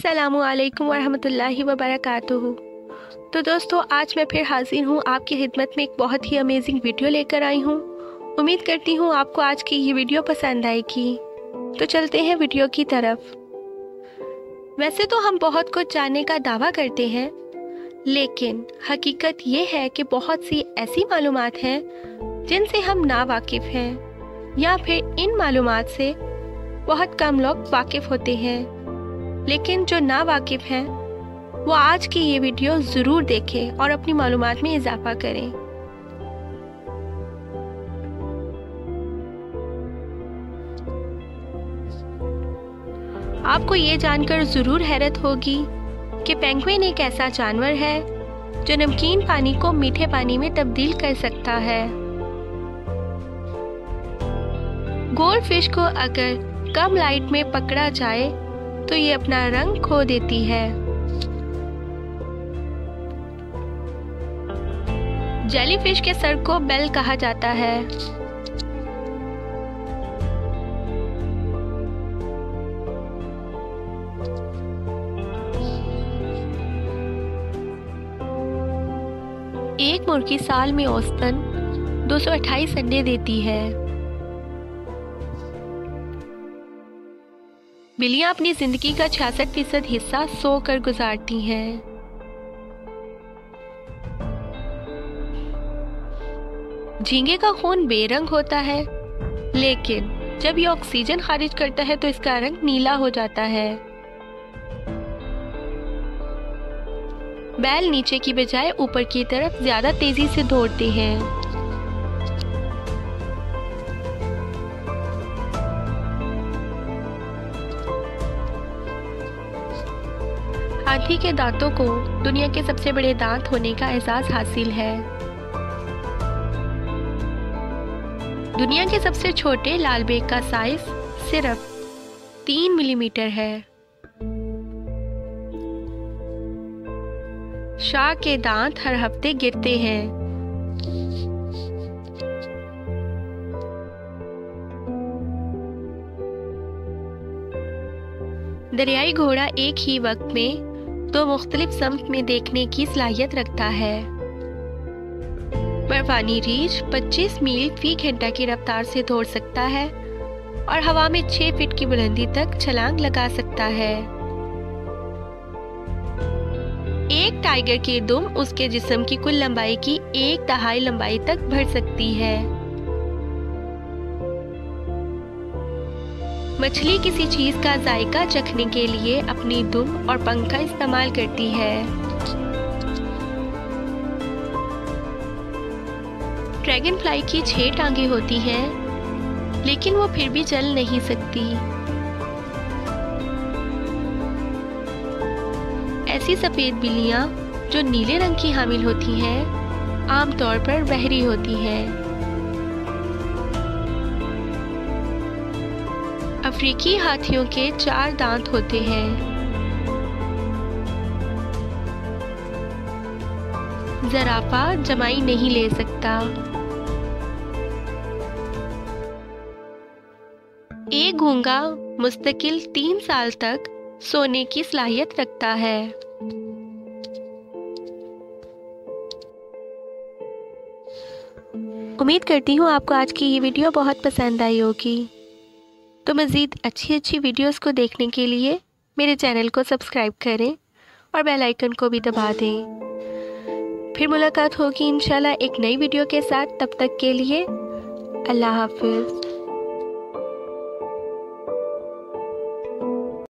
अस्सलामुअलैकुम वरहमतुल्लाहि वबरकातुहू। तो दोस्तों, आज मैं फिर हाजिर हूँ आपकी खिदमत में एक बहुत ही अमेजिंग वीडियो लेकर आई हूँ। उम्मीद करती हूँ आपको आज की ये वीडियो पसंद आएगी। तो चलते हैं वीडियो की तरफ। वैसे तो हम बहुत कुछ जानने का दावा करते हैं, लेकिन हकीकत ये है कि बहुत सी ऐसी मालूमात हैं जिनसे हम ना वाकिफ़ हैं, या फिर इन मालूमात से बहुत कम लोग वाकिफ़ होते हैं। लेकिन जो ना वाकिफ़ हैं वो आज की ये वीडियो ज़रूर देखें और अपनी मालूमात में इजाफा करें। आपको ये जानकर ज़रूर हैरत होगी कि पेंगुइन एक ऐसा जानवर है जो नमकीन पानी को मीठे पानी में तब्दील कर सकता है। गोल्ड फिश को अगर कम लाइट में पकड़ा जाए तो ये अपना रंग खो देती है। जेलीफिश के सर को बेल कहा जाता है। एक मुर्गी साल में औसतन 228 अंडे देती है। बिल्लियां अपनी जिंदगी का 66% हिस्सा सोकर गुजारती हैं। झींगे का खून बेरंग होता है, लेकिन जब ये ऑक्सीजन खारिज करता है तो इसका रंग नीला हो जाता है। बैल नीचे की बजाय ऊपर की तरफ ज्यादा तेजी से दौड़ते हैं। हाथी के दांतों को दुनिया के सबसे बड़े दांत होने का एजाज हासिल है। दुनिया के सबसे छोटे लाल बेग का साइज सिर्फ 3 मिलीमीटर है। शार्क के दांत हर हफ्ते गिरते हैं। दरियाई घोड़ा एक ही वक्त में 2 मुख्तलिफ समत में देखने की सलाहियत रखता है। बर्फानी रीछ 25 मील फी घंटा की रफ्तार से दौड़ सकता है और हवा में 6 फीट की बुलंदी तक छलांग लगा सकता है। एक टाइगर की दुम उसके जिस्म की कुल लंबाई की 1/2 लंबाई तक बढ़ सकती है। मछली किसी चीज का जायका चखने के लिए अपनी दुम और पंख का इस्तेमाल करती है। ड्रैगन फ्लाई की 6 टांगे होती हैं, लेकिन वो फिर भी चल नहीं सकती। ऐसी सफेद बिल्लियां जो नीले रंग की हामिल होती हैं, आमतौर पर बहरी होती हैं। अफ्रीकी हाथियों के 4 दांत होते हैं। ज़राफ़ा जमाई नहीं ले सकता। एक घोंगा मुस्तकिल 3 साल तक सोने की सलाहियत रखता है। उम्मीद करती हूँ आपको आज की ये वीडियो बहुत पसंद आई होगी। तो मज़ीद अच्छी वीडियोस को देखने के लिए मेरे चैनल को सब्सक्राइब करें और बेल आइकन को भी दबा दें। फिर मुलाकात होगी इंशाल्लाह एक नई वीडियो के साथ। तब तक के लिए अल्लाह हाफ़िज़।